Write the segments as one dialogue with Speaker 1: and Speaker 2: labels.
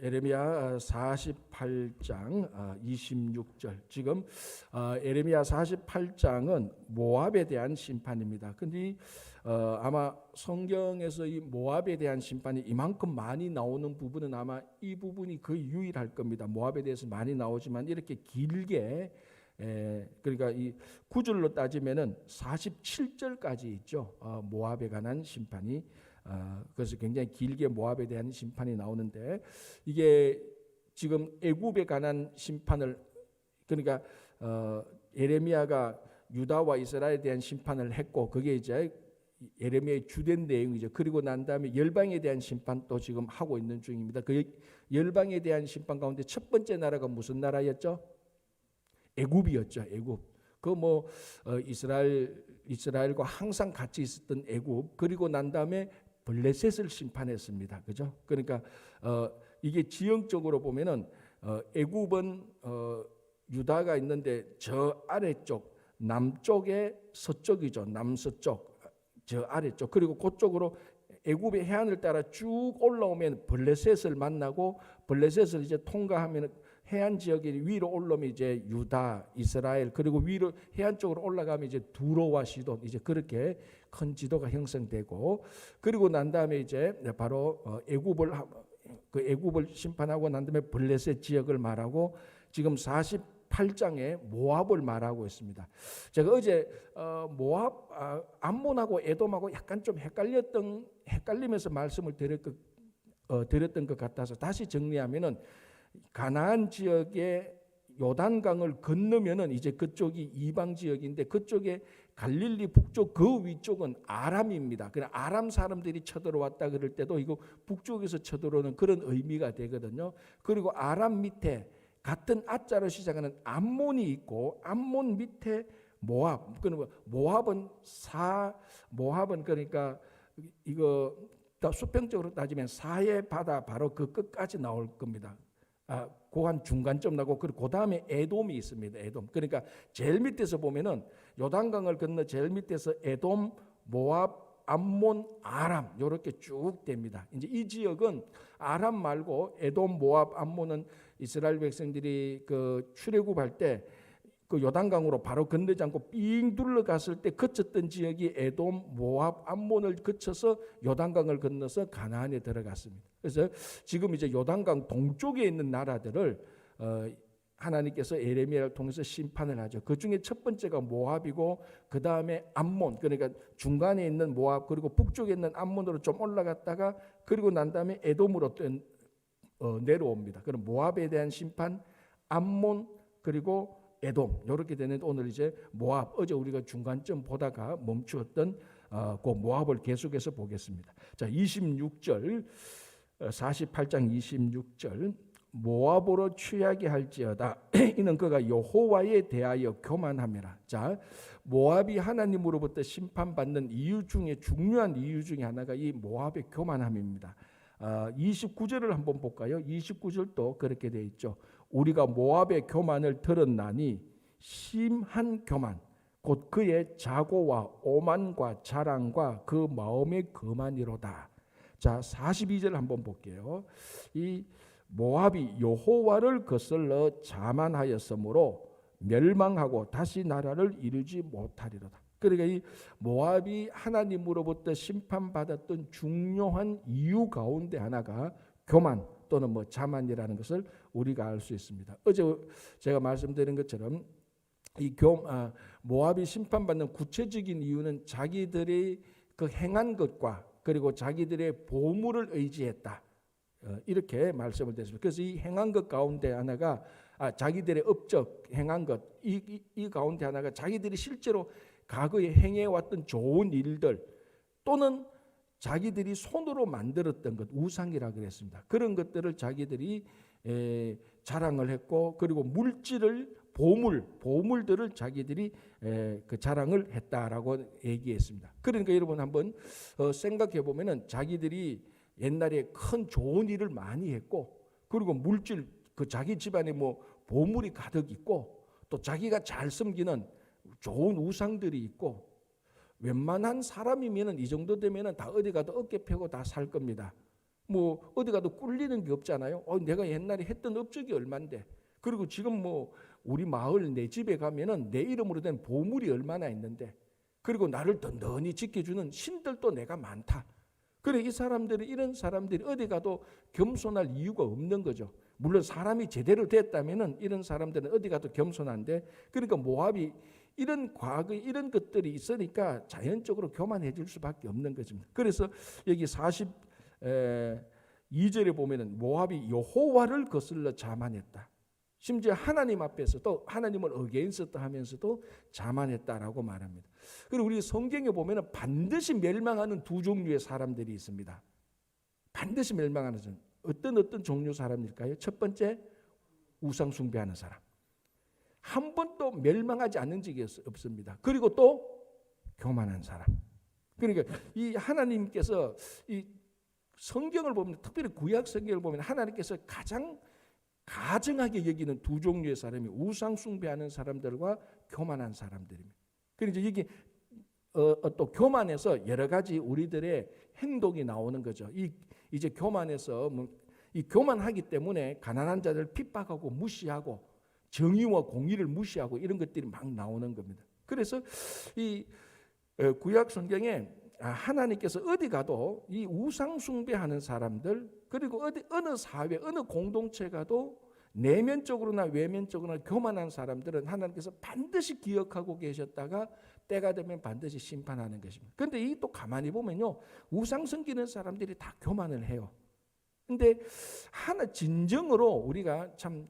Speaker 1: 예레미야 48장 26절. 지금 예레미야 48장은 모압에 대한 심판입니다. 근데 아마 성경에서 이 모압에 대한 심판이 이만큼 많이 나오는 부분은 아마 이 부분이 거의 유일할 겁니다. 모압에 대해서 많이 나오지만 이렇게 길게 그러니까 이 구절로 따지면은 47절까지 있죠. 모압에 관한 심판이. 그래서 굉장히 길게 모압에 대한 심판이 나오는데, 이게 지금 애굽에 관한 심판을, 그러니까 예레미야가 유다와 이스라엘에 대한 심판을 했고, 그게 이제 예레미야의 주된 내용이죠. 그리고 난 다음에 열방에 대한 심판도 지금 하고 있는 중입니다. 그 열방에 대한 심판 가운데 첫 번째 나라가 무슨 나라였죠? 애굽이었죠. 애굽. 그 뭐 이스라엘과 항상 같이 있었던 애굽. 그리고 난 다음에 블레셋을 심판했습니다. 그죠? 그러니까 이게 지형적으로 보면은 애굽은 유다가 있는데 저 아래쪽 남쪽의 서쪽이죠. 남서쪽 저 아래쪽. 그리고 그쪽으로 애굽의 해안을 따라 쭉 올라오면 블레셋을 만나고, 블레셋을 이제 통과하면 해안 지역이 위로 올라오면 이제 유다, 이스라엘, 그리고 위로 해안 쪽으로 올라가면 이제 두로와 시돈, 이제 그렇게 큰 지도가 형성되고, 그리고 난 다음에 이제 바로 애굽을 심판하고 난 다음에 블레셋 지역을 말하고, 지금 48장에 모압을 말하고 있습니다. 제가 어제 모압, 암몬하고 에돔하고 약간 좀 헷갈리면서 말씀을 드렸던 것 같아서 다시 정리하면은, 가나안 지역의 요단강을 건너면은 이제 그쪽이 이방 지역인데, 그쪽에 갈릴리 북쪽 그 위쪽은 아람입니다. 그냥 아람 사람들이 쳐들어왔다 그럴 때도 이거 북쪽에서 쳐들어오는 그런 의미가 되거든요. 그리고 아람 밑에 같은 아자로 시작하는 암몬이 있고, 암몬 밑에 모압. 그러니까 모압은 그러니까 이거 수평적으로 따지면 사해 바다 바로 그 끝까지 나올 겁니다. 고한 중간점 나고, 그리고 그 다음에 에돔이 있습니다. 에돔. 그러니까 제일 밑에서 보면은 요단강을 건너 제일 밑에서 에돔, 모압, 암몬, 아람 이렇게 쭉 됩니다. 이제 이 지역은 아람 말고 에돔, 모압, 암몬은 이스라엘 백성들이 그 출애굽할 때 그 요단강으로 바로 건너지 않고 삥 둘러갔을 때 거쳤던 지역이 에돔, 모압, 암몬을 거쳐서 요단강을 건너서 가나안에 들어갔습니다. 그래서 지금 이제 요단강 동쪽에 있는 나라들을 하나님께서 예레미야를 통해서 심판을 하죠. 그 중에 첫 번째가 모압이고, 그 다음에 암몬, 그러니까 중간에 있는 모압, 그리고 북쪽에 있는 암몬으로 좀 올라갔다가, 그리고 난 다음에 에돔으로 내려옵니다. 그럼 모압에 대한 심판, 암몬, 그리고 에돔, 이렇게 되는데, 오늘 이제 모압, 어제 우리가 중간점 보다가 멈추었던 그 모압을 계속해서 보겠습니다. 자, 26절, 48장 26절. 모압으로 취하게 할지어다. 이는 그가 여호와에 대하여 교만함이라. 자, 모압이 하나님으로부터 심판받는 이유 중에 중요한 이유 중에 하나가 이 모압의 교만함입니다. 29절을 한번 볼까요? 29절도 그렇게 되어 있죠. 우리가 모압의 교만을 들었나니 심한 교만, 곧 그의 자고와 오만과 자랑과 그 마음의 거만이로다. 자, 42절 한번 볼게요. 이 모압이 여호와를 거슬러 자만하였으므로 멸망하고 다시 나라를 이루지 못하리로다. 그러니까 이 모압이 하나님으로부터 심판받았던 중요한 이유 가운데 하나가 교만 또는 자만이라는 것을 우리가 알 수 있습니다. 어제 제가 말씀드린 것처럼 이 모압이 심판받는 구체적인 이유는 자기들이 그 행한 것과 그리고 자기들의 보물을 의지했다. 이렇게 말씀을 드렸습니다. 그래서 이 행한 것 가운데 하나가 자기들의 업적 행한 것, 이 가운데 하나가 자기들이 실제로 과거에 행해왔던 좋은 일들, 또는 자기들이 손으로 만들었던 것, 우상이라 그랬습니다. 그런 것들을 자기들이 자랑을 했고, 그리고 보물들을 자기들이 그 자랑을 했다라고 얘기했습니다. 그러니까 여러분 한번 생각해 보면은, 자기들이 옛날에 큰 좋은 일을 많이 했고, 그리고 물질, 그 자기 집안에 보물이 가득 있고, 또 자기가 잘 섬기는 좋은 우상들이 있고, 웬만한 사람이면은 이 정도 되면은 다 어디 가도 어깨 펴고 다 살 겁니다. 뭐 어디 가도 꿀리는 게 없잖아요. 내가 옛날에 했던 업적이 얼만데. 그리고 지금 뭐 우리 마을 내 집에 가면은 내 이름으로 된 보물이 얼마나 있는데. 그리고 나를 든든히 지켜주는 신들도 내가 많다. 그래 이 사람들이 이런 사람들이 어디 가도 겸손할 이유가 없는 거죠. 물론 사람이 제대로 됐다면은 이런 사람들은 어디 가도 겸손한데 그러니까 모압이 이런 과거 이런 것들이 있으니까 자연적으로 교만해질 수밖에 없는 거죠. 그래서 여기 42절에 보면은 모압이 여호와를 거슬러 자만했다. 심지어 하나님 앞에서도 하나님을 어게인스트 하면서도 자만했다라고 말합니다. 그리고 우리 성경에 보면은 반드시 멸망하는 두 종류의 사람들이 있습니다. 반드시 멸망하는 사람. 어떤 종류 사람일까요? 첫 번째 우상 숭배하는 사람. 한 번도 멸망하지 않은 적이 없습니다. 그리고 또 교만한 사람. 그러니까 이 하나님께서 이 성경을 보면 특별히 구약 성경을 보면 하나님께서 가장 가증하게 여기는 두 종류의 사람이 우상 숭배하는 사람들과 교만한 사람들입니다. 그래서 여기 또 교만에서 여러 가지 우리들의 행동이 나오는 거죠. 이제 교만에서 이 교만하기 때문에 가난한 자들 핍박하고 무시하고 정의와 공의를 무시하고 이런 것들이 막 나오는 겁니다. 그래서 이 구약 성경에 하나님께서 어디 가도 이 우상 숭배하는 사람들 그리고 어느 사회 어느 공동체 가도 내면적으로나 외면적으로나 교만한 사람들은 하나님께서 반드시 기억하고 계셨다가 때가 되면 반드시 심판하는 것입니다. 그런데 이 또 가만히 보면요 우상 섬기는 사람들이 다 교만을 해요. 근데 진정으로 우리가 참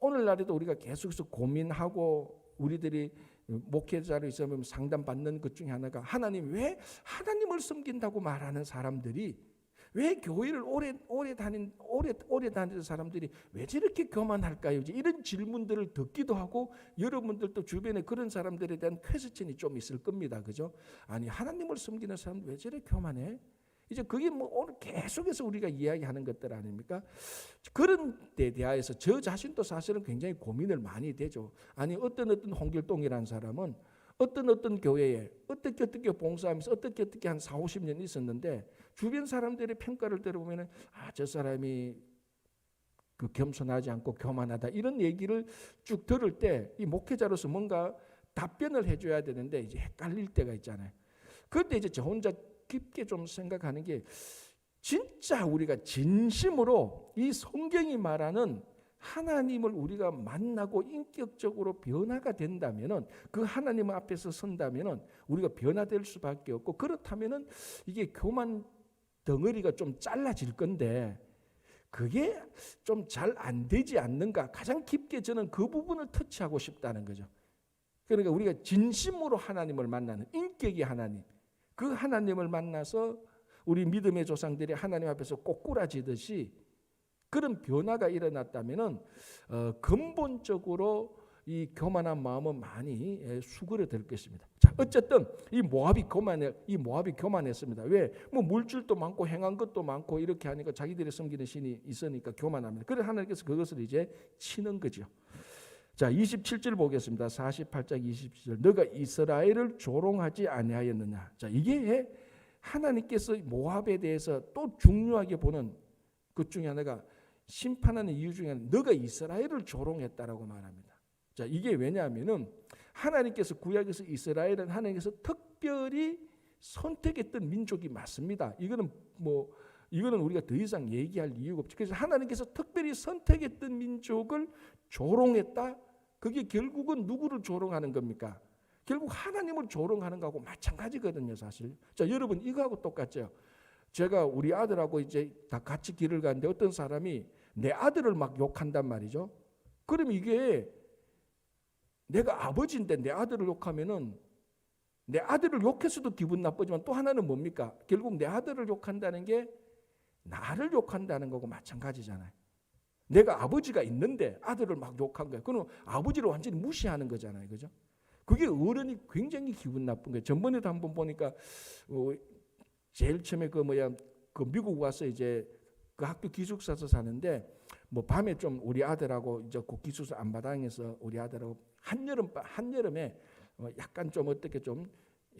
Speaker 1: 오늘날에도 우리가 계속해서 고민하고 우리들이 목회자로 있으면 상담받는 것 중에 하나가 왜 하나님을 섬긴다고 말하는 사람들이 왜 교회를 오래 다니는 사람들이 왜 저렇게 교만할까요? 이런 질문들을 듣기도 하고 여러분들도 주변에 그런 사람들에 대한 퀘스천이 좀 있을 겁니다. 그죠? 아니 하나님을 섬기는 사람 왜 저렇게 교만해? 이제 그게 뭐 오늘 계속해서 우리가 이야기하는 것들 아닙니까? 그런 데 대하여서 저 자신도 사실은 굉장히 고민을 많이 되죠. 아니 어떤 홍길동이라는 사람은 어떤 교회에 어떻게 봉사하면서 어떻게 한 40-50년 있었는데 주변 사람들의 평가를 들어보면 저 사람이 그 겸손하지 않고 교만하다 이런 얘기를 쭉 들을 때 이 목회자로서 뭔가 답변을 해줘야 되는데 이제 헷갈릴 때가 있잖아요. 그런데 이제 저 혼자 깊게 좀 생각하는 게 진짜 우리가 진심으로 이 성경이 말하는 하나님을 우리가 만나고 인격적으로 변화가 된다면은 그 하나님 앞에서 선다면은 우리가 변화될 수밖에 없고 그렇다면은 이게 교만 덩어리가 좀 잘라질 건데 그게 좀 잘 안 되지 않는가 가장 깊게 저는 그 부분을 터치하고 싶다는 거죠. 그러니까 우리가 진심으로 하나님을 만나는 인격의 하나님 그 하나님을 만나서 우리 믿음의 조상들이 하나님 앞에서 꼬꾸라지듯이 그런 변화가 일어났다면은 근본적으로 이 교만한 마음은 많이 수그러들 것입니다. 자, 어쨌든 이 모압이 교만했습니다. 왜? 뭐 물질도 많고 행한 것도 많고 이렇게 하니까 자기들이 섬기는 신이 있으니까 교만합니다. 그래서 하나님께서 그것을 이제 치는 거죠. 자, 27절 보겠습니다. 48장 27절. 너가 이스라엘을 조롱하지 아니하였느냐. 자, 이게 하나님께서 모압에 대해서 또 중요하게 보는 것 중에 하나가 심판하는 이유 중에 하나는 너가 이스라엘을 조롱했다라고 말합니다. 자, 이게 왜냐하면은 하나님께서 구약에서 이스라엘은 하나님께서 특별히 선택했던 민족이 맞습니다. 이거는 우리가 더 이상 얘기할 이유가 없죠. 그래서 하나님께서 특별히 선택했던 민족을 조롱했다. 그게 결국은 누구를 조롱하는 겁니까? 결국 하나님을 조롱하는 거하고 마찬가지거든요, 사실. 자, 여러분 이거하고 똑같죠. 제가 우리 아들하고 이제 다 같이 길을 가는데 어떤 사람이 내 아들을 막 욕한단 말이죠. 그럼 이게 내가 아버지인데 내 아들을 욕하면은 내 아들을 욕해서도 기분 나쁘지만 또 하나는 뭡니까? 결국 내 아들을 욕한다는 게 나를 욕한다는 거고 마찬가지잖아요. 내가 아버지가 있는데 아들을 막 욕한 거예요. 그럼 아버지를 완전히 무시하는 거잖아요. 그죠? 그게 어른이 굉장히 기분 나쁜 거예요. 전번에도 한번 보니까 제일 처음에 그 미국 와서 이제 그 학교 기숙사에서 사는데 뭐 밤에 좀 우리 아들하고 이제 그 기숙사 안마당에서 우리 아들하고 한여름에 약간 좀 어떻게 좀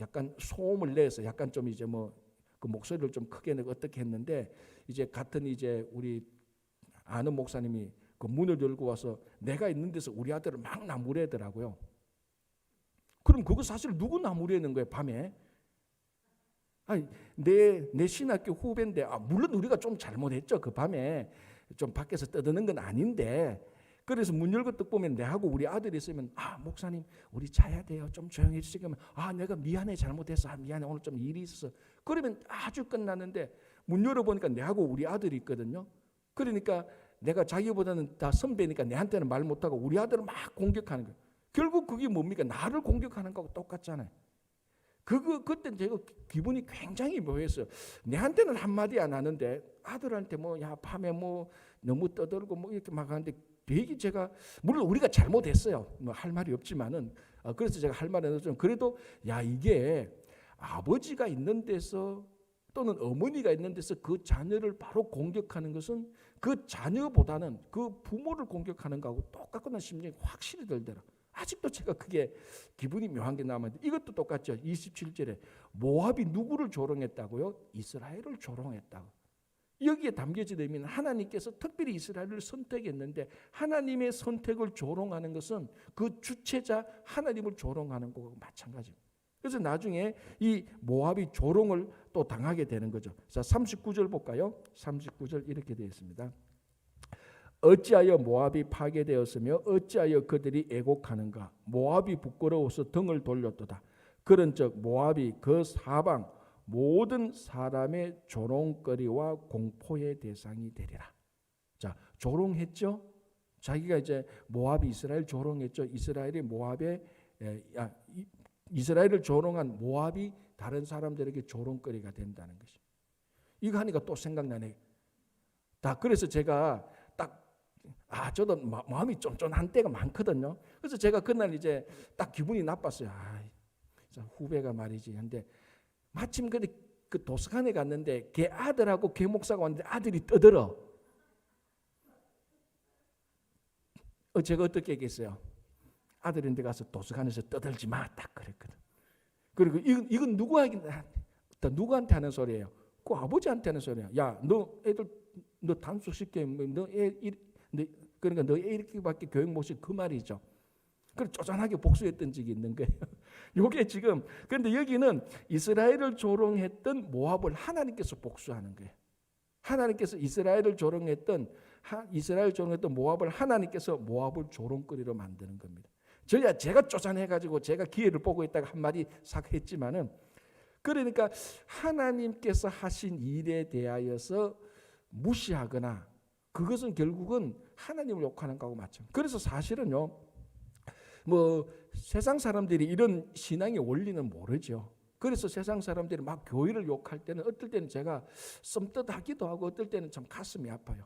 Speaker 1: 약간 소음을 내서 약간 좀 이제 뭐 그 목소리를 좀 크게 내고 어떻게 했는데 이제 같은 이제 우리 아는 목사님이 그 문을 열고 와서 내가 있는 데서 우리 아들을 막 나무래더라고요. 그럼 그거 사실 누구 나무래는 거예요, 밤에? 아니, 내 신학교 후배인데, 물론 우리가 좀 잘못했죠. 그 밤에 좀 밖에서 떠드는 건 아닌데, 그래서 문 열고 딱 보면 내하고 우리 아들이 있으면, 목사님 우리 자야 돼요, 좀 조용히 해주시면, 내가 미안해, 잘못했어, 미안해, 오늘 좀 일이 있어서. 그러면 아주 끝나는데 문 열어보니까 내하고 우리 아들이 있거든요. 그러니까 내가 자기보다는 다 선배니까 내한테는 말 못하고 우리 아들을 막 공격하는 거예요. 결국 그게 뭡니까? 나를 공격하는 거하고 똑같잖아요. 그때 제가 기분이 굉장히 묘했어요. 내한테는 한마디 안 하는데 아들한테 밤에 너무 떠들고 이렇게 막 하는데 되게 제가, 물론 우리가 잘못했어요. 할 말이 없지만은, 그래서 제가 할 말은 없지만 그래도 이게 아버지가 있는 데서 또는 어머니가 있는 데서 그 자녀를 바로 공격하는 것은 그 자녀보다는 그 부모를 공격하는 거하고 똑같구나 심정이 확실히 들더라. 아직도 제가 그게 기분이 묘한 게 남았는데 이것도 똑같죠. 27절에 모압이 누구를 조롱했다고요? 이스라엘을 조롱했다고. 여기에 담겨진 의미는 하나님께서 특별히 이스라엘을 선택했는데 하나님의 선택을 조롱하는 것은 그 주체자 하나님을 조롱하는 것과 마찬가지입니다. 그래서 나중에 이 모압이 조롱을 또 당하게 되는 거죠. 자, 39절 볼까요? 39절 이렇게 되어 있습니다. 어찌하여 모압이 파괴되었으며 어찌하여 그들이 애곡하는가? 모압이 부끄러워서 등을 돌렸도다. 그런즉 모압이 그 사방 모든 사람의 조롱거리와 공포의 대상이 되리라. 자, 조롱했죠? 자기가 이제 모압이 이스라엘 조롱했죠. 이스라엘이 모압에 이스라엘을 조롱한 모압이 다른 사람들에게 조롱거리가 된다는 것이. 이거 하니까 또 생각나네. 그래서 제가 저도 마음이 쫀쫀한 때가 많거든요. 그래서 제가 그날 이제 딱 기분이 나빴어요. 후배가 말이지. 근데 마침 그 도서관에 갔는데 걔 아들하고 걔 목사가 왔는데 아들이 떠들어. 제가 어떻게 얘기했어요? 아들인데 가서 도서관에서 떠들지 마. 딱 그랬거든. 그리고 이건 누구한테 하는 소리예요? 그 아버지한테 하는 소리야. 야, 너 단속시켜. 그러니까 너 이렇게밖에 교육 못 시켜. 그 말이죠. 그걸 쪼잔하게 복수했던 적이 있는 거예요. 이게 지금, 그런데 여기는 이스라엘을 조롱했던 모압을 하나님께서 복수하는 거예요. 하나님께서 이스라엘 조롱했던 모압을 하나님께서 모압을 조롱거리로 만드는 겁니다. 제가 쪼잔해가지고 제가 기회를 보고 있다가 한마디 싹 했지만은, 그러니까 하나님께서 하신 일에 대하여서 무시하거나 그것은 결국은 하나님을 욕하는 거하고 마찬가지. 그래서 사실은요, 세상 사람들이 이런 신앙의 원리는 모르죠. 그래서 세상 사람들이 막 교회를 욕할 때는 어떨 때는 제가 썸뜻하기도 하고 어떨 때는 참 가슴이 아파요.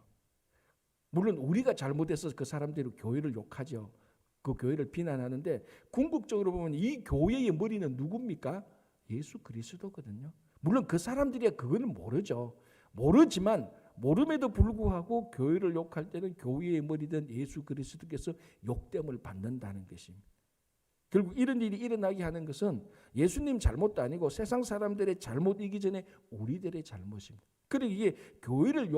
Speaker 1: 물론 우리가 잘못해서 그 사람들이 교회를 욕하죠. 그 교회를 비난하는데 궁극적으로 보면 이 교회의 머리는 누굽니까? 예수 그리스도거든요. 물론 그 사람들이 그거는 모르죠. 모르지만 모름에도 불구하고 교회를 욕할 때는 교회의 머리든 예수 그리스도께서 욕됨을 받는다는 것입니다. 결국 이런 일이 일어나게 하는 것은 예수님 잘못도 아니고 세상 사람들의 잘못이기 전에 우리들의 잘못입니다. 그리고 이게 교회를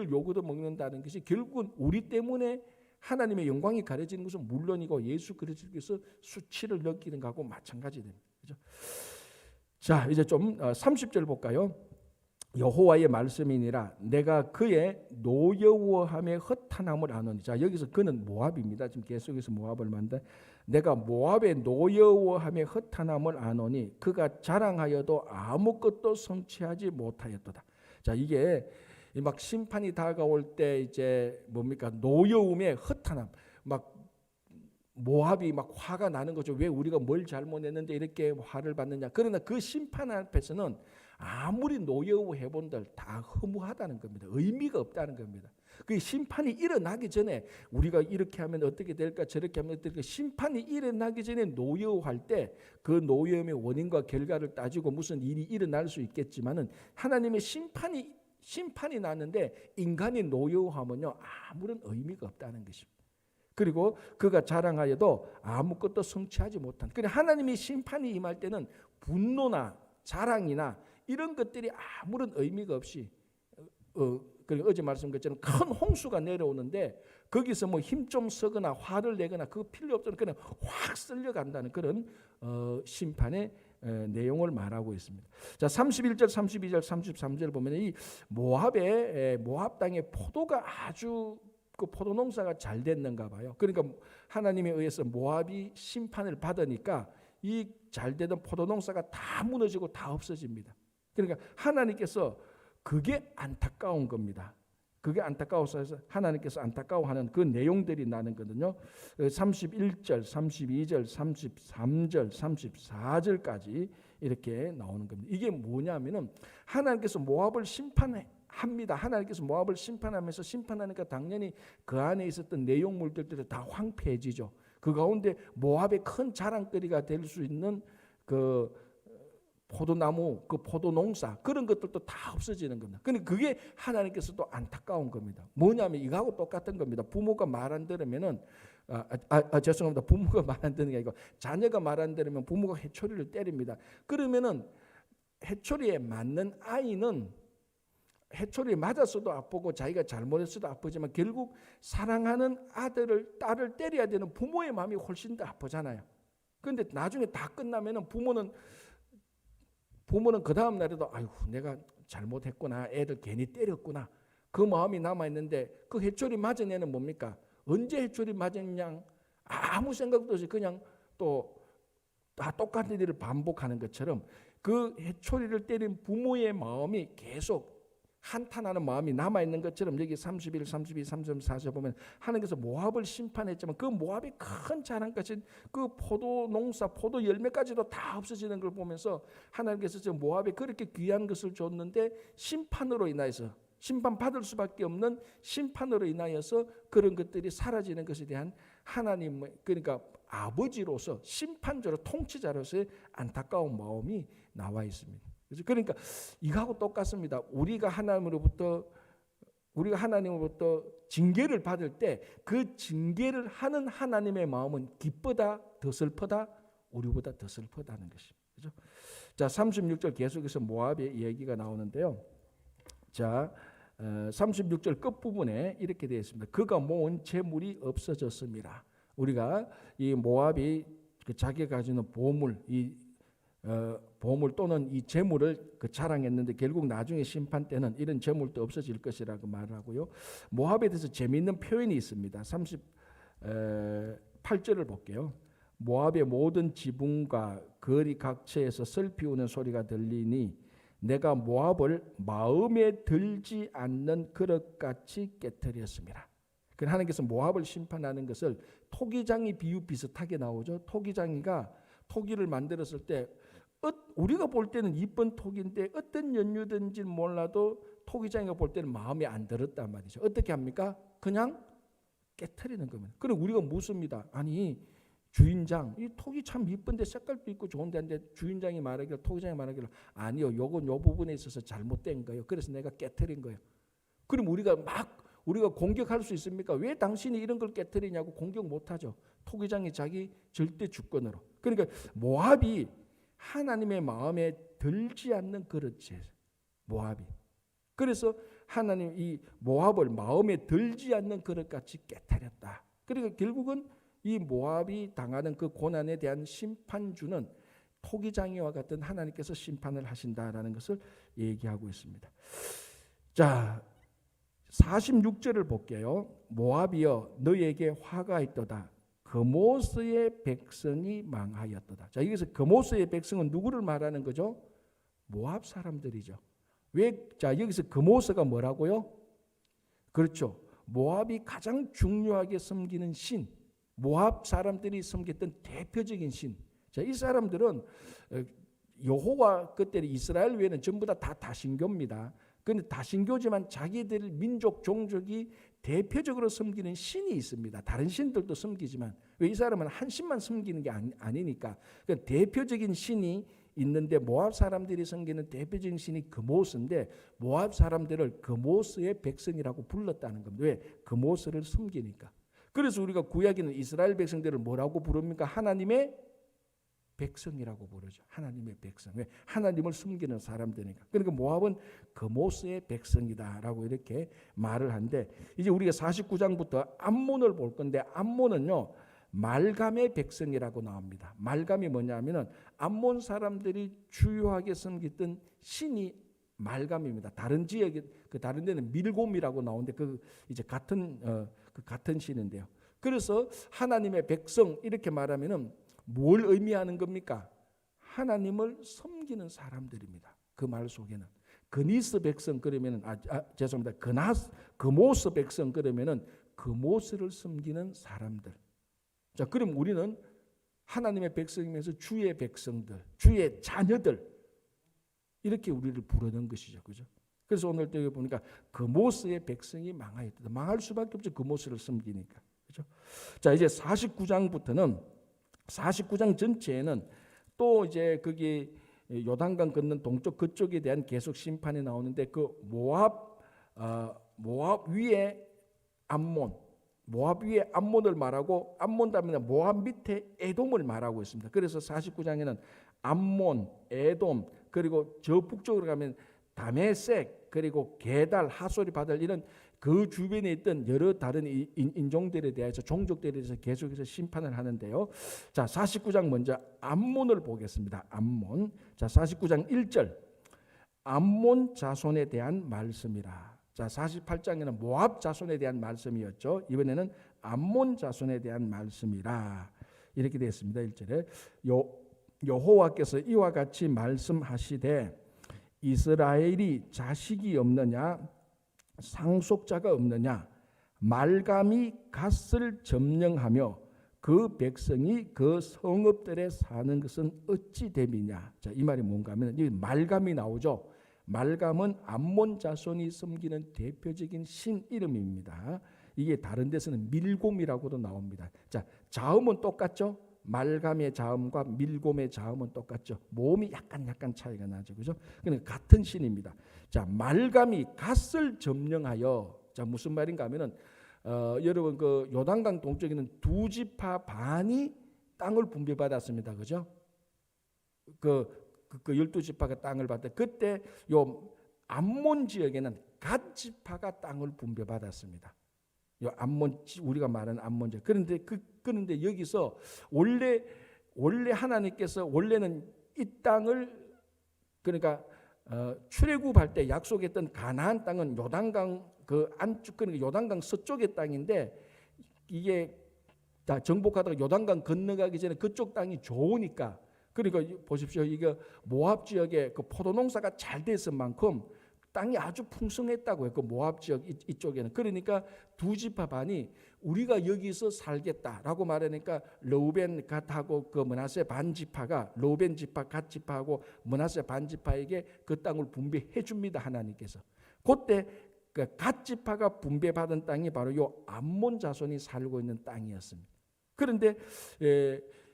Speaker 1: 욕으로 먹는다는 것이 결국은 우리 때문에 하나님의 영광이 가려지는 것은 물론이고 예수 그리스도께서 수치를 느끼는 것하고 마찬가지입니다. 그렇죠? 자, 이제 좀 30절 볼까요? 여호와의 말씀이니라 내가 그의 노여워함의 허탄함을 아노니. 자, 여기서 그는 모압입니다. 지금 계속해서 모압을 만다. 내가 모압의 노여워함의 허탄함을 아노니 그가 자랑하여도 아무것도 성취하지 못하였도다. 자, 이게 막 심판이 다가올 때 이제 뭡니까? 노여움의 허탄함. 막 모압이 막 화가 나는 거죠. 왜 우리가 뭘 잘못했는데 이렇게 화를 받느냐. 그러나 그 심판 앞에서는 아무리 노여워해 본들 다 허무하다는 겁니다. 의미가 없다는 겁니다. 그 심판이 일어나기 전에 우리가 이렇게 하면 어떻게 될까 저렇게 하면 어떻게 될까 심판이 일어나기 전에 노여워할 때 그 노여움의 원인과 결과를 따지고 무슨 일이 일어날 수 있겠지만은 하나님의 심판이 났는데 인간이 노여워하면요 아무런 의미가 없다는 것입니다. 그리고 그가 자랑하여도 아무것도 성취하지 못한. 그래 하나님의 심판이 임할 때는 분노나 자랑이나 이런 것들이 아무런 의미가 없이 그리고 어제 말씀드린 것처럼 큰 홍수가 내려오는데 거기서 뭐 힘 좀 쓰거나 화를 내거나 그거 필요 없잖아요. 그냥 확 쓸려간다는 그런 심판의 내용을 말하고 있습니다. 자, 31절, 32절, 33절 보면 이 모압 땅의 포도가 아주 그 포도 농사가 잘 됐는가 봐요. 그러니까 하나님에 의해서 모압이 심판을 받으니까 이 잘 되던 포도 농사가 다 무너지고 다 없어집니다. 그러니까 하나님께서 그게 안타까운 겁니다. 그게 안타까워서 하나님께서 안타까워하는 그 내용들이 나는 거거든요. 31절, 32절, 33절, 34절까지 이렇게 나오는 겁니다. 이게 뭐냐면은 하나님께서 모압을 심판합니다. 하나님께서 모압을 심판하면서 심판하니까 당연히 그 안에 있었던 내용물들도 다 황폐해지죠. 그 가운데 모압의 큰 자랑거리가 될 수 있는 그 포도나무, 그 포도농사 그런 것들도 다 없어지는 겁니다. 그런데 그게 하나님께서도 안타까운 겁니다. 뭐냐면 이거하고 똑같은 겁니다. 부모가 말 안 들으면은 죄송합니다. 부모가 말 안 듣는 게 아니고 자녀가 말 안 들으면 부모가 해초리를 때립니다. 그러면은 해초리에 맞는 아이는 해초리에 맞았어도 아프고 자기가 잘못했어도 아프지만 결국 사랑하는 아들을 딸을 때려야 되는 부모의 마음이 훨씬 더 아프잖아요. 그런데 나중에 다 끝나면은 부모는 그 다음 날에도 아이고 내가 잘못했구나, 애들 괜히 때렸구나 그 마음이 남아 있는데 그 해초리 맞은 애는 뭡니까? 언제 해초리 맞았냐 아무 생각도 없이 그냥 또 다 똑같은 일을 반복하는 것처럼 그 해초리를 때린 부모의 마음이 계속 한탄하는 마음이 남아있는 것처럼 여기 31, 32, 34절 보면 하나님께서 모압을 심판했지만 그 모압의 큰 자랑까지 그 포도 농사, 포도 열매까지도 다 없어지는 걸 보면서 하나님께서 지금 모압에 그렇게 귀한 것을 줬는데 심판으로 인하여서 심판받을 수밖에 없는 심판으로 인하여서 그런 것들이 사라지는 것에 대한 하나님 그러니까 아버지로서 심판자로 통치자로서의 안타까운 마음이 나와 있습니다. 그러니까 이거하고 똑같습니다. 우리가 하나님으로부터 징계를 받을 때 그 징계를 하는 하나님의 마음은 기쁘다, 더 슬프다, 우리보다 더 슬프다는 것입니다. 그렇죠? 자, 36절 계속해서 모압의 얘기가 나오는데요. 자, 36절 끝부분에 이렇게 되어 있습니다. 그가 모은 재물이 없어졌습니다. 우리가 이 모압이 자기가 가지는 보물, 보물 또는 이 재물을 자랑했는데 결국 나중에 심판 때는 이런 재물도 없어질 것이라고 말하고요. 모압에 대해서 재미있는 표현이 있습니다. 38절을 볼게요. 모압의 모든 지붕과 거리 각처에서 슬피 우는 소리가 들리니 내가 모압을 마음에 들지 않는 그릇같이 깨뜨렸습니다. 하나님께서 모압을 심판하는 것을 토기장이 비유 비슷하게 나오죠. 토기장이가 토기를 만들었을 때 우리가 볼 때는 이쁜 토기인데 어떤 연유든지 몰라도 토기장이가 볼 때는 마음에 안 들었단 말이죠. 어떻게 합니까? 그냥 깨트리는 겁니다. 그럼 우리가 묻습니다. 아니 주인장 이 토기 참 이쁜데 색깔도 있고 좋은데 한데 주인장이 말하기를 토기장이 말하기를 아니요 요건 요 부분에 있어서 잘못된 거예요. 그래서 내가 깨트린 거예요. 그럼 우리가 공격할 수 있습니까? 왜 당신이 이런 걸 깨트리냐고 공격 못하죠. 토기장이 자기 절대 주권으로. 그러니까 모압이 하나님의 마음에 들지 않는 그릇이에요. 모압이. 그래서 하나님 이 모압을 마음에 들지 않는 그릇같이 깨뜨렸다. 그러니까 결국은 이 모압이 당하는 그 고난에 대한 심판주는 토기장이와 같은 하나님께서 심판을 하신다라는 것을 얘기하고 있습니다. 자, 46절을 볼게요. 모압이여 너에게 화가 있도다. 그모스의 백성이 망하였도다. 자, 여기서 그모스의 백성은 누구를 말하는 거죠? 모압 사람들이죠. 자, 여기서 그모스가 뭐라고요? 그렇죠. 모압이 가장 중요하게 섬기는 신, 모압 사람들이 섬겼던 대표적인 신. 자, 이 사람들은 여호와 그때 이스라엘 외에는 전부 다 다신교입니다. 그런데 다신교지만 자기들 민족 종족이 대표적으로 섬기는 신이 있습니다. 다른 신들도 섬기지만 왜 이 사람은 한 신만 섬기는 게 아니니까. 그러니까 대표적인 신이 있는데 모압 사람들이 섬기는 대표적인 신이 그모스인데 모압 사람들을 그모스의 백성이라고 불렀다는 겁니다. 왜? 그모스를 섬기니까. 그래서 우리가 구약에는 이스라엘 백성들을 뭐라고 부릅니까? 하나님의 백성이라고 부르죠. 하나님의 백성. 왜? 하나님을 숨기는 사람들이니까. 그러니까 모압은 그모스의 백성이다라고 이렇게 말을 한데, 이제 우리가 49장부터 암몬을 볼 건데, 암몬은요 말감의 백성이라고 나옵니다. 말감이 뭐냐면은 암몬 사람들이 주요하게 섬기던 신이 말감입니다. 다른 지역에 다른 데는 밀곰이라고 나오는데 이제 같은 신인데요. 그래서 하나님의 백성 이렇게 말하면은 뭘 의미하는 겁니까? 하나님을 섬기는 사람들입니다. 그 말 속에는 그니스 백성 그러면은 죄송합니다. 그모스 백성 그러면은 그모스를 섬기는 사람들. 자, 그럼 우리는 하나님의 백성이면서 주의 백성들, 주의 자녀들 이렇게 우리를 부르는 것이죠, 그죠? 그래서 오늘 또 보니까 그모스의 백성이 망하였다. 망할 수밖에 없죠, 그모스를 섬기니까, 그죠? 자, 이제 49장부터는 49장 전체에는 또 이제 거기 요단강 건넌 동쪽 그쪽에 대한 계속 심판이 나오는데 그 모압 위에 암몬, 모압 위에 암몬을 말하고 암몬 다음에 모압 밑에 에돔을 말하고 있습니다. 그래서 49장에는 암몬, 에돔 그리고 저 북쪽으로 가면 다메섹 그리고 게달, 하솔이 바들 이런 그 주변에 있던 여러 다른 인종들에 대해서 종족들에 대해서 계속해서 심판을 하는데요. 자, 49장 먼저 암몬을 보겠습니다. 암몬. 자, 49장 1절. 암몬 자손에 대한 말씀이라. 자, 48장에는 모압 자손에 대한 말씀이었죠. 이번에는 암몬 자손에 대한 말씀이라. 이렇게 되었습니다. 1절에 여호와께서 이와 같이 말씀하시되 이스라엘이 자식이 없느냐 상속자가 없느냐 말감이 갓을 점령하며 그 백성이 그 성읍들에 사는 것은 어찌 됨이냐. 자, 이 말이 뭔가 하면 여기 말감이 나오죠. 말감은 암몬 자손이 섬기는 대표적인 신 이름입니다. 이게 다른 데서는 밀곰이라고도 나옵니다. 자, 자음은 똑같죠. 말감의 자음과 밀곰의 자음은 똑같죠. 모음이 약간 차이가 나죠, 그죠? 그러니까 같은 신입니다. 자, 말감이 갓을 점령하여, 자 무슨 말인가 하면은 여러분 그 요단강 동쪽에는 두 지파 반이 땅을 분배받았습니다, 그죠? 그 12지파가 땅을 받을 때 그때 요 암몬 지역에는 갓 지파가 땅을 분배받았습니다. 요 암몬 우리가 말하는 암몬 지역. 그런데 여기서 원래 하나님께서 원래는 이 땅을 그러니까 출애굽할 때 약속했던 가나안 땅은 요단강 그 안쪽 그러니까 요단강 서쪽의 땅인데 이게 다 정복하다가 요단강 건너가기 전에 그쪽 땅이 좋으니까 그러니까 보십시오. 이게 모압 지역에 그 포도 농사가 잘 됐을 만큼 땅이 아주 풍성했다고요. 그 모압 지역 이쪽에는. 그러니까 두 지파 반이 우리가 여기서 살겠다라고 말하니까 르우벤 갓하고 그 므낫세 반 지파가 르우벤 지파 갓 지파하고 므낫세 반 지파에게 그 땅을 분배해 줍니다. 하나님께서. 그때 그 갓 지파가 분배받은 땅이 바로 요 암몬 자손이 살고 있는 땅이었습니다. 그런데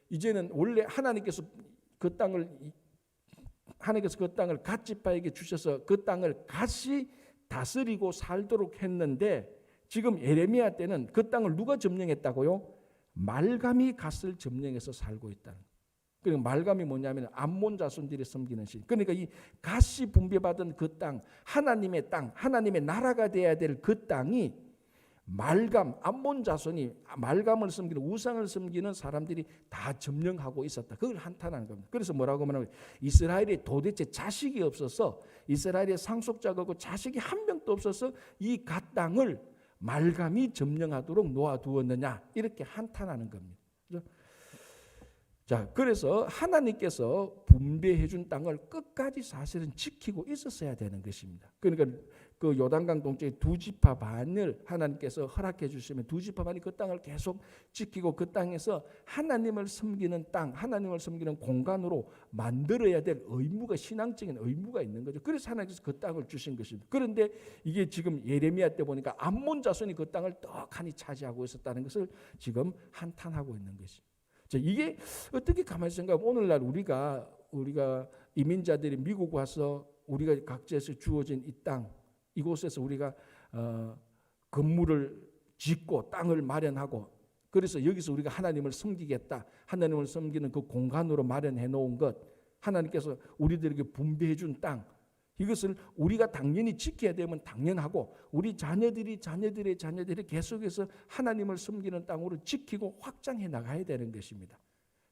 Speaker 1: 이제는 원래 하나님께서 그 땅을 갓 지파에게 주셔서 그 땅을 갓이 다스리고 살도록 했는데 지금 예레미야 때는 그 땅을 누가 점령했다고요? 말감이 갓을 점령해서 살고 있다는. 그리고 말감이 뭐냐면 암몬 자손들이 섬기는 신. 그러니까 이 갓이 분배받은 그 땅, 하나님의 땅, 하나님의 나라가 돼야 될 그 땅이 말감, 암몬 자손이 말감을 섬기는 우상을 섬기는 사람들이 다 점령하고 있었다. 그걸 한탄하는 겁니다. 그래서 뭐라고 말하면 이스라엘이 도대체 자식이 없어서 이스라엘의 상속자가 없고 자식이 한 명도 없어서 이 갓 땅을 말감이 점령하도록 놓아두었느냐 이렇게 한탄하는 겁니다. 그렇죠? 자, 그래서 하나님께서 분배해 준 땅을 끝까지 사실은 지키고 있었어야 되는 것입니다. 그러니까 그 요단강 동쪽의 두 지파 반을 하나님께서 허락해 주시면 두 지파 반이 그 땅을 계속 지키고 그 땅에서 하나님을 섬기는 땅, 하나님을 섬기는 공간으로 만들어야 될 의무가 신앙적인 의무가 있는 거죠. 그래서 하나님께서 그 땅을 주신 것입니다. 그런데 이게 지금 예레미야 때 보니까 암몬 자손이 그 땅을 떡하니 차지하고 있었다는 것을 지금 한탄하고 있는 것입니다. 자, 이게 어떻게 가만히 생각하면 오늘날 우리가 이민자들이 미국 와서 우리가 각지에서 주어진 이 땅 이곳에서 우리가 건물을 짓고 땅을 마련하고 그래서 여기서 우리가 하나님을 섬기겠다. 하나님을 섬기는 그 공간으로 마련해 놓은 것, 하나님께서 우리들에게 분배해 준 땅, 이것을 우리가 당연히 지켜야 되면 당연하고 우리 자녀들이 계속해서 하나님을 섬기는 땅으로 지키고 확장해 나가야 되는 것입니다.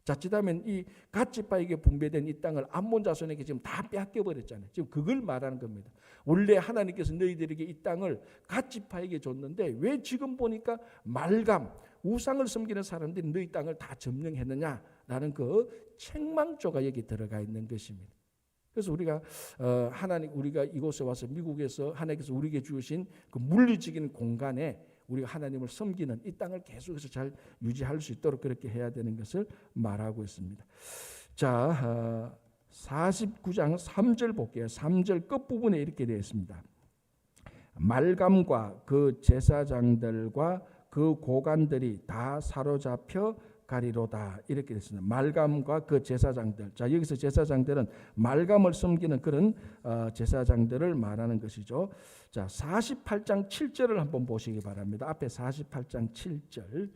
Speaker 1: 자칫하면 이 갓지파에게 분배된 이 땅을 암몬 자손에게 지금 다 빼앗겨 버렸잖아요. 지금 그걸 말하는 겁니다. 원래 하나님께서 너희들에게 이 땅을 갓지파에게 줬는데 왜 지금 보니까 말감, 우상을 섬기는 사람들이 너희 땅을 다 점령했느냐라는 그 책망조가 여기 들어가 있는 것입니다. 그래서 우리가 우리가 이곳에 와서 미국에서 하나님께서 우리에게 주신 그 물리적인 공간에 우리가 하나님을 섬기는 이 땅을 계속해서 잘 유지할 수 있도록 그렇게 해야 되는 것을 말하고 있습니다. 자, 49장 3절 볼게요. 3절 끝부분에 이렇게 되어 있습니다. 말감과 그 제사장들과 그 고관들이 다 사로잡혀 가리로다, 이렇게 됐습니다. 말감과 그 제사장들. 자, 여기서 제사장들은 말감을 섬기는 그런 제사장들을 말하는 것이죠. 자, 48장 7절을 한번 보시기 바랍니다. 앞에 48장 7절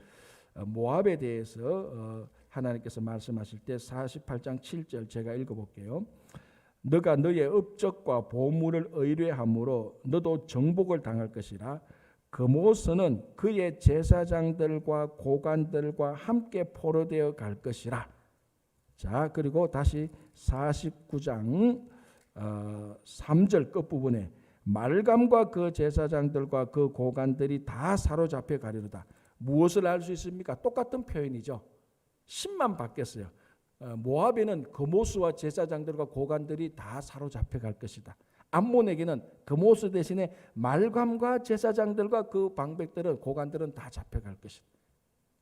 Speaker 1: 모압에 대해서 하나님께서 말씀하실 때 48장 7절 제가 읽어볼게요. 너가 너의 업적과 보물을 의뢰함으로 너도 정복을 당할 것이라. 그모스는 그의 제사장들과 고관들과 함께 포로되어 갈 것이라. 자, 그리고 다시 49장 3절 끝부분에 말감과 그 제사장들과 그 고관들이 다 사로잡혀 가리로다. 무엇을 알 수 있습니까? 똑같은 표현이죠. 신만 바뀌었어요. 모압에는 그모스와 제사장들과 고관들이 다 사로잡혀 갈 것이다. 암몬에게는 그모스 대신에 말감과 제사장들과 그 방백들은 고관들은 다 잡혀갈 것이다.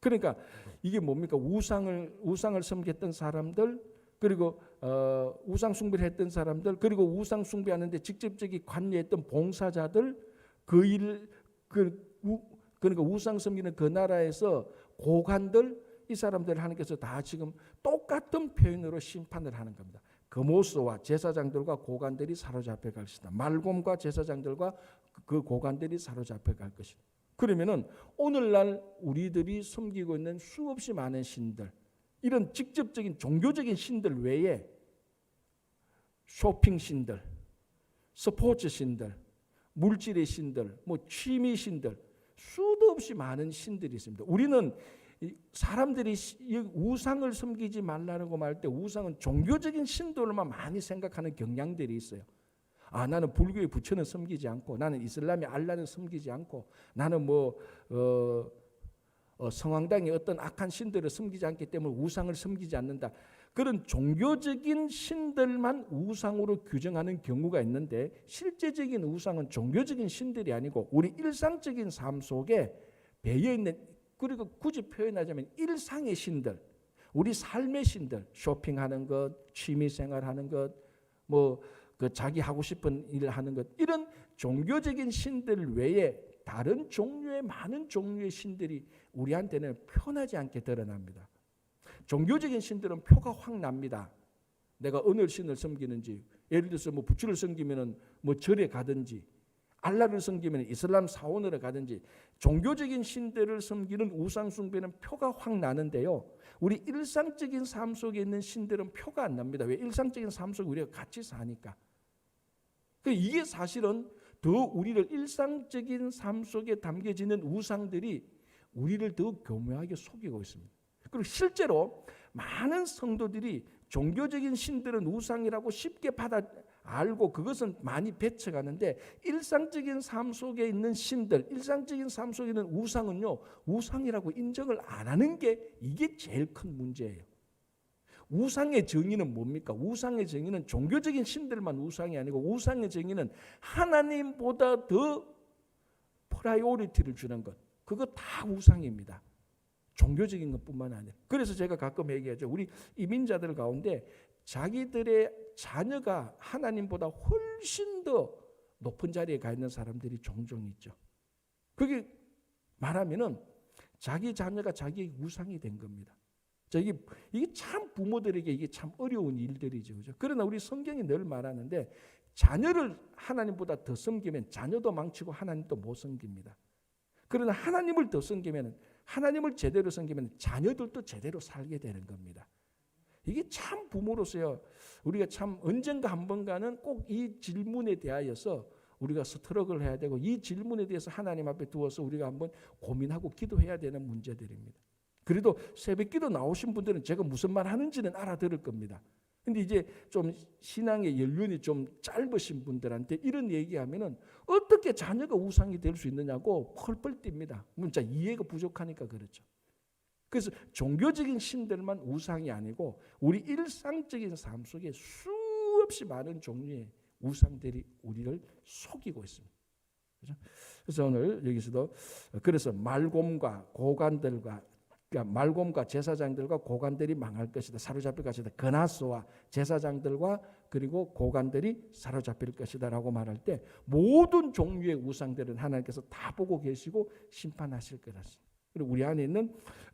Speaker 1: 그러니까 이게 뭡니까? 우상을 섬겼던 사람들, 그리고 우상 숭배를 했던 사람들, 그리고 우상 숭배하는데 직접적인 관여했던 봉사자들, 그러니까 우상 섬기는 그 나라에서 고관들, 이 사람들 하나님께서 다 지금 똑같은 표현으로 심판을 하는 겁니다. 그모스와 제사장들과 고관들이 사로잡혀 갈 것이다. 말곰과 제사장들과 그 고관들이 사로잡혀 갈 것이다. 그러면은 오늘날 우리들이 섬기고 있는 수없이 많은 신들, 이런 직접적인 종교적인 신들 외에 쇼핑 신들, 스포츠 신들, 물질의 신들, 취미 신들, 수도 없이 많은 신들이 있습니다. 우리는 사람들이 우상을 섬기지 말라고 말 때 우상은 종교적인 신들만 많이 생각하는 경향들이 있어요. 나는 불교의 부처는 섬기지 않고, 나는 이슬람의 알라는 섬기지 않고, 나는 성황당의 어떤 악한 신들을 섬기지 않기 때문에 우상을 섬기지 않는다. 그런 종교적인 신들만 우상으로 규정하는 경우가 있는데, 실제적인 우상은 종교적인 신들이 아니고 우리 일상적인 삶 속에 배어 있는, 그리고 굳이 표현하자면 일상의 신들, 우리 삶의 신들, 쇼핑하는 것, 취미생활하는 것, 그 자기 하고 싶은 일을 하는 것, 이런 종교적인 신들 외에 다른 종류의 많은 종류의 신들이 우리한테는 표나지 않게 드러납니다. 종교적인 신들은 표가 확 납니다. 내가 어느 신을 섬기는지, 예를 들어서 부처를 섬기면은 절에 가든지, 알라를 섬기면 이슬람 사원으로 가든지, 종교적인 신들을 섬기는 우상 숭배는 표가 확 나는데요. 우리 일상적인 삶 속에 있는 신들은 표가 안 납니다. 왜? 일상적인 삶 속에 우리가 같이 사니까. 이게 사실은 더 우리를 일상적인 삶 속에 담겨지는 우상들이 우리를 더 교묘하게 속이고 있습니다. 그리고 실제로 많은 성도들이 종교적인 신들은 우상이라고 쉽게 알고 그것은 많이 배척하는데, 일상적인 삶 속에 있는 신들, 일상적인 삶 속에 있는 우상은요, 우상이라고 인정을 안 하는 게 이게 제일 큰 문제예요. 우상의 정의는 뭡니까? 우상의 정의는 종교적인 신들만 우상이 아니고, 우상의 정의는 하나님보다 더 프라이오리티를 주는 것, 그거 다 우상입니다. 종교적인 것뿐만 아니라. 그래서 제가 가끔 얘기하죠. 우리 이민자들 가운데 자기들의 자녀가 하나님보다 훨씬 더 높은 자리에 가 있는 사람들이 종종 있죠. 그게 말하면은 자기 자녀가 자기의 우상이 된 겁니다. 자, 이게 참 부모들에게 이게 참 어려운 일들이죠. 그죠? 그러나 우리 성경이 늘 말하는데, 자녀를 하나님보다 더 섬기면 자녀도 망치고 하나님도 못 섬깁니다. 그러나 하나님을 더 섬기면, 하나님을 제대로 섬기면 자녀들도 제대로 살게 되는 겁니다. 이게 참 부모로서요, 우리가 참 언젠가 한번가는 꼭 이 질문에 대하여서 우리가 스트럭을 해야 되고, 이 질문에 대해서 하나님 앞에 두어서 우리가 한번 고민하고 기도해야 되는 문제들입니다. 그래도 새벽기도 나오신 분들은 제가 무슨 말 하는지는 알아들을 겁니다. 근데 이제 좀 신앙의 연륜이 좀 짧으신 분들한테 이런 얘기하면은 어떻게 자녀가 우상이 될 수 있느냐고 펄펄 뜁니다. 진짜 이해가 부족하니까 그렇죠. 그래서 종교적인 신들만 우상이 아니고 우리 일상적인 삶 속에 수없이 많은 종류의 우상들이 우리를 속이고 있습니다. 그렇죠? 그래서 오늘 여기서도 그래서 말곰과 고관들과, 그러니까 말곰과 제사장들과 고관들이 망할 것이다, 사로잡힐 것이다. 그나스와 제사장들과 그리고 고관들이 사로잡힐 것이다 라고 말할 때 모든 종류의 우상들은 하나님께서 다 보고 계시고 심판하실 거라서, 그리고 우리 안에 있는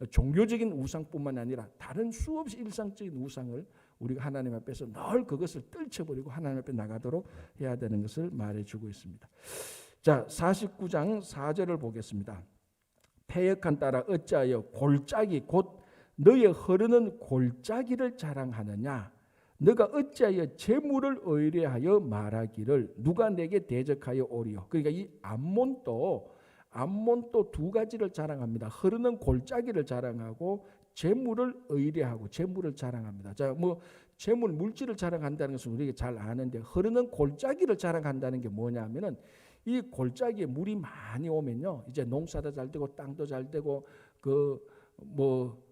Speaker 1: 종교적인 우상뿐만 아니라 다른 수없이 일상적인 우상을 우리가 하나님 앞에서 늘 그것을 떨쳐버리고 하나님 앞에 나가도록 해야 되는 것을 말해주고 있습니다. 자, 49장 4절을 보겠습니다. 패역한 따라 어찌하여 골짜기 곧 너의 흐르는 골짜기를 자랑하느냐? 너가 어찌하여 재물을 의뢰하여 말하기를 누가 내게 대적하여 오리요? 그러니까 이 암몬도 두 가지를 자랑합니다. 흐르는 골짜기를 자랑하고 재물을 의뢰하고 재물을 자랑합니다. 자, 뭐 재물, 물질을 자랑한다는 것은 우리가 잘 아는데, 흐르는 골짜기를 자랑한다는 게 뭐냐면은 이 골짜기에 물이 많이 오면요, 이제 농사도 잘 되고 땅도 잘 되고 그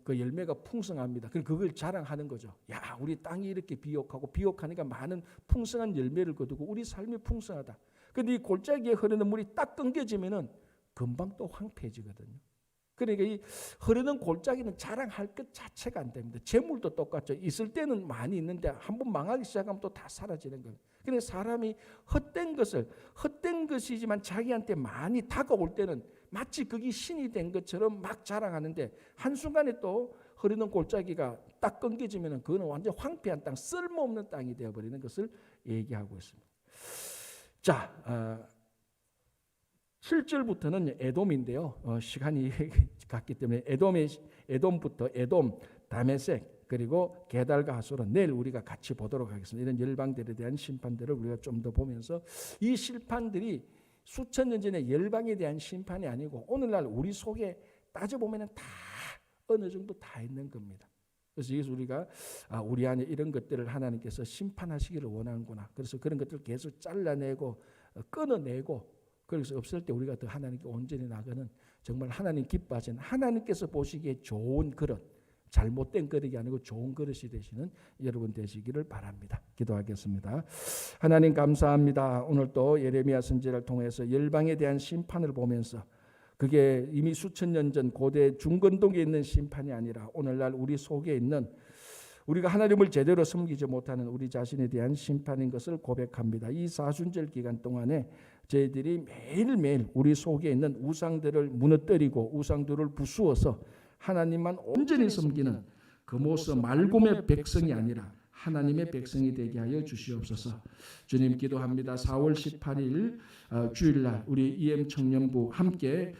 Speaker 1: 열매가 풍성합니다. 그걸 자랑하는 거죠. 야, 우리 땅이 이렇게 비옥하니까 많은 풍성한 열매를 거두고 우리 삶이 풍성하다. 근데 이 골짜기에 흐르는 물이 딱 끊겨지면은 금방 또 황폐해지거든요. 그러니까 이 흐르는 골짜기는 자랑할 것 자체가 안 됩니다. 재물도 똑같죠. 있을 때는 많이 있는데 한번 망하기 시작하면 또 다 사라지는 거예요. 그래서 사람이 헛된 것이지만 자기한테 많이 다가올 때는 마치 그게 신이 된 것처럼 막 자랑하는데, 한순간에 또 흐르는 골짜기가 딱 끊겨지면 그거는 완전 황폐한 땅, 쓸모없는 땅이 되어버리는 것을 얘기하고 있습니다. 자, 7절부터는 에돔인데요. 시간이 갔기 때문에 에돔부터 에돔, 다메섹, 그리고 게달과 하솔은 내일 우리가 같이 보도록 하겠습니다. 이런 열방들에 대한 심판들을 우리가 좀 더 보면서, 이 심판들이 수천 년 전에 열방에 대한 심판이 아니고 오늘날 우리 속에 따져보면 다 어느 정도 다 있는 겁니다. 그래서 여기서 우리가 우리 안에 이런 것들을 하나님께서 심판하시기를 원하는구나. 그래서 그런 것들을 계속 잘라내고 끊어내고, 그래서 없을 때 우리가 더 하나님께 온전히 나가는, 정말 하나님 기뻐하시는, 하나님께서 보시기에 좋은 그릇, 잘못된 그릇이 아니고 좋은 그릇이 되시는 여러분 되시기를 바랍니다. 기도하겠습니다. 하나님 감사합니다. 오늘 또 예레미야 선지자를 통해서 열방에 대한 심판을 보면서, 그게 이미 수천 년 전 고대 중건동에 있는 심판이 아니라 오늘날 우리 속에 있는, 우리가 하나님을 제대로 섬기지 못하는 우리 자신에 대한 심판인 것을 고백합니다. 이 사순절 기간 동안에 저희들이 매일매일 우리 속에 있는 우상들을 무너뜨리고 우상들을 부수어서 하나님만 온전히 섬기는 그 모습, 말곰의 백성이 아니라 하나님의 백성이 되게 하여 주시옵소서. 주님 기도합니다. 4월 18일 주일날 우리 EM 청년부 함께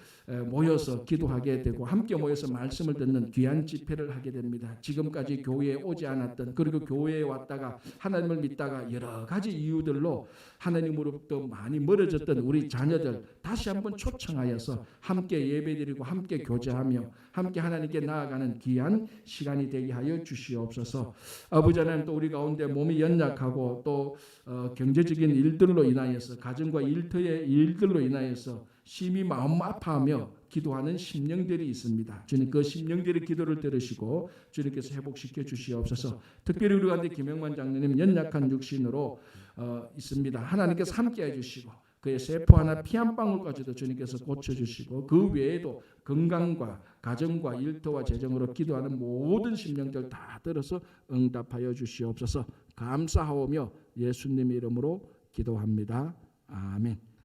Speaker 1: 모여서 기도하게 되고 함께 모여서 말씀을 듣는 귀한 집회를 하게 됩니다. 지금까지 교회에 오지 않았던, 그리고 교회에 왔다가 하나님을 믿다가 여러 가지 이유들로 하나님으로부터 많이 멀어졌던 우리 자녀들 다시 한번 초청하여서 함께 예배드리고 함께 교제하며 함께 하나님께 나아가는 귀한 시간이 되게 하여 주시옵소서. 아버지 하나님, 또 우리 가운데 몸이 연약하고 또 경제적인 일들로 인하여서, 가정과 일터의 일들로 인하여서 심히 마음 아파하며 기도하는 심령들이 있습니다. 주님, 그 심령들의 기도를 들으시고 주님께서 회복시켜 주시옵소서. 특별히 우리 가운데 김영만 장로님 연약한 육신으로 있습니다. 하나님께서 함께해 주시고 그의 세포 하나, 피 한 방울까지도 주님께서 고쳐주시고, 그 외에도 건강과 가정과 일터와 재정으로 기도하는 모든 심령들 다 들어서 응답하여 주시옵소서. 감사하오며 예수님의 이름으로 기도합니다. 아멘.